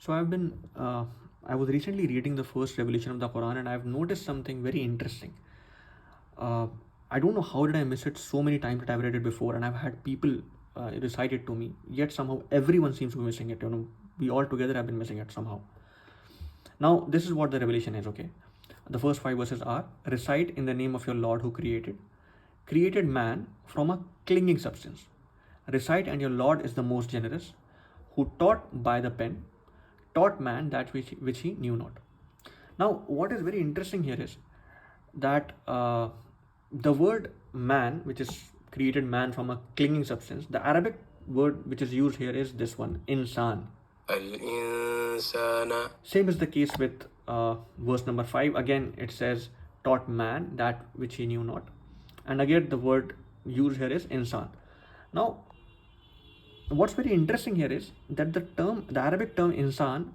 So I was recently reading the first revelation of the Quran, and I've noticed something very interesting. Uh, I don't know how did I miss it so many times that I've read it before, and I've had people recite it to me. Yet somehow everyone seems to be missing it. We all together have been missing it somehow. Now this is what the revelation is. Okay, the first five verses are: recite in the name of your Lord who created man from a clinging substance. Recite, and your Lord is the most generous, who taught by the pen, taught man that which he knew not. Now, what is very interesting here is that the word man, which is created man from a clinging substance, the Arabic word which is used here is this one, insan. Al-insana. Same is the case with verse number 5. Again, it says, taught man that which he knew not. And again, the word used here is insan. Now, what's very interesting here is that the Arabic term insan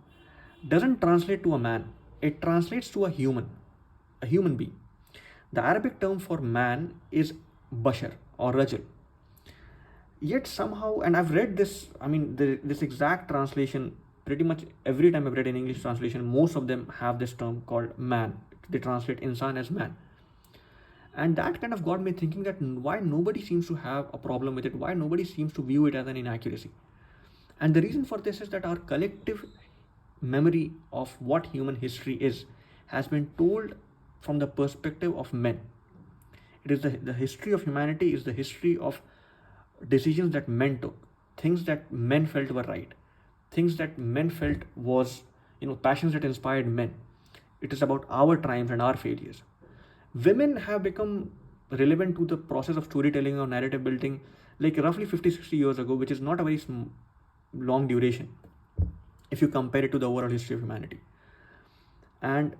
doesn't translate to a man. It translates to a human being. The Arabic term for man is bashar or rajul. Yet somehow, and I've read this, this exact translation pretty much every time I've read an English translation, most of them have this term called man. They translate insan as man. And that kind of got me thinking that why nobody seems to have a problem with it, why nobody seems to view it as an inaccuracy. And the reason for this is that our collective memory of what human history is has been told from the perspective of men. It is the history of humanity is the history of decisions that men took, things that men felt were right, things that men felt was, passions that inspired men. It is about our triumphs and our failures. Women have become relevant to the process of storytelling or narrative building like roughly 50-60 years ago, which is not a very long duration if you compare it to the overall history of humanity. And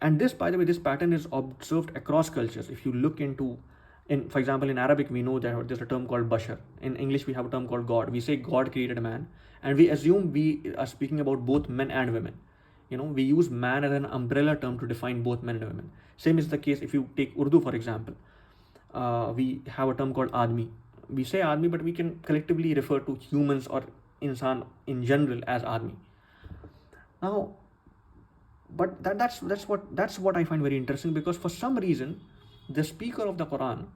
this, by the way, this pattern is observed across cultures. If you look for example, in Arabic, we know that there's a term called bashar. In English, we have a term called God. We say God created a man, and we assume we are speaking about both men and women. We use man as an umbrella term to define both men and women. Same is the case if you take Urdu, for example. We have a term called admi. We say admi, but we can collectively refer to humans or insan in general as admi. Now, but that's what I find very interesting, because for some reason the speaker of the Quran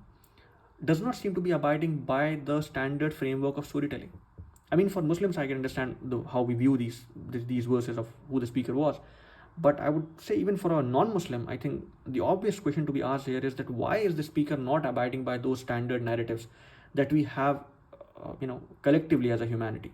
does not seem to be abiding by the standard framework of storytelling. For Muslims, I can understand how we view these verses of who the speaker was, but I would say even for a non-Muslim, I think the obvious question to be asked here is that why is the speaker not abiding by those standard narratives that we have, collectively as a humanity?